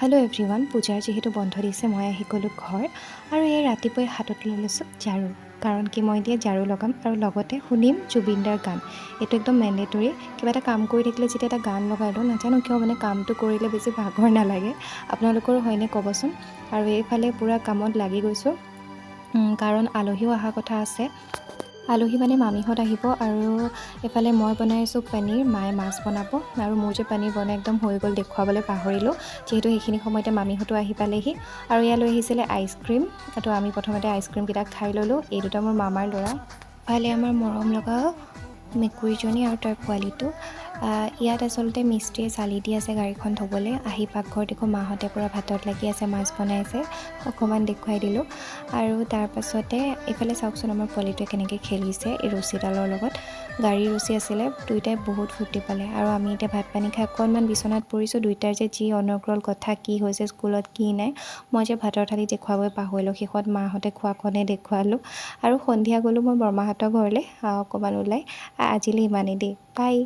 Hello' everyone, পূজাৰ যিহেতু বন্ধ দিছে মই আহি গ'লোঁ ঘৰ আৰু এই ৰাতিপুৱাই হাতত লৈ লৈছোঁ ঝাৰু। কাৰণ কি মই এতিয়া ঝাৰু লগাম আৰু লগতে শুনিম জুবিন দাৰ গান। এইটো একদম মেণ্ডেটৰী। কিবা এটা কাম কৰি থাকিলে যেতিয়া এটা গান লগাই দিওঁ, নাজানো কিয় মানে কামটো কৰিলে বেছি ভাগৰ নালাগে। আপোনালোকৰো হয়নে ক'বচোন। আৰু এইফালে পূৰা কামত লাগি গৈছোঁ কাৰণ আলহীও অহা কথা আছে। আলহী মানে মামীহঁত আহিব আৰু এফালে মই বনাই আছোঁ পনীৰ, মায়ে মাছ বনাব আৰু মোৰ যে পনীৰ বনাই একদম হৈ গ'ল, দেখুৱাবলৈ পাহৰিলোঁ। যিহেতু সেইখিনি সময়তে মামীহঁতো আহি পালেহি আৰু ইয়ালৈ আহিছিলে আইচক্ৰীম। তো আমি প্ৰথমতে আইচক্ৰীমকেইটা খাই ল'লোঁ। এই দুটা মোৰ মামাৰ ল'ৰা, ইফালে আমাৰ মৰম লগা মেকুৰীজনী আৰু তাৰ পোৱালিটো। ইয়াত আচলতে মিস্ত্ৰীয়ে চালি দি আছে গাড়ীখন ধুবলৈ। আহি পাকঘৰত দেখোঁ মাহঁতে পূৰা ভাতত লাগি আছে, মাছ বনাইছে, অকণমান দেখুৱাই দিলোঁ। আৰু তাৰপাছতে এইফালে চাওকচোন আমাৰ পোৱালিটোৱে কেনেকৈ খেলিছে এই ৰছীডালৰ লগত। গাড়ীৰ ৰছী আছিলে, দুয়োটাই বহুত ফূৰ্তি পালে। আৰু আমি এতিয়া ভাত পানী খাই অকণমান বিচনাত পৰিছোঁ। দুয়োটাৰ যে যি অনৰ্গল কথা, কি হৈছে স্কুলত কি নাই, মই যে ভাতৰ থালি দেখুৱাবই পাহৰিলোঁ। শেষত মাহঁতে খোৱাখনেই দেখুৱালোঁ আৰু সন্ধিয়া গ'লোঁ মই বৰমাহঁতৰ ঘৰলৈ অকণমান ওলাই। আজিলৈ ইমানেই দেই, বাই।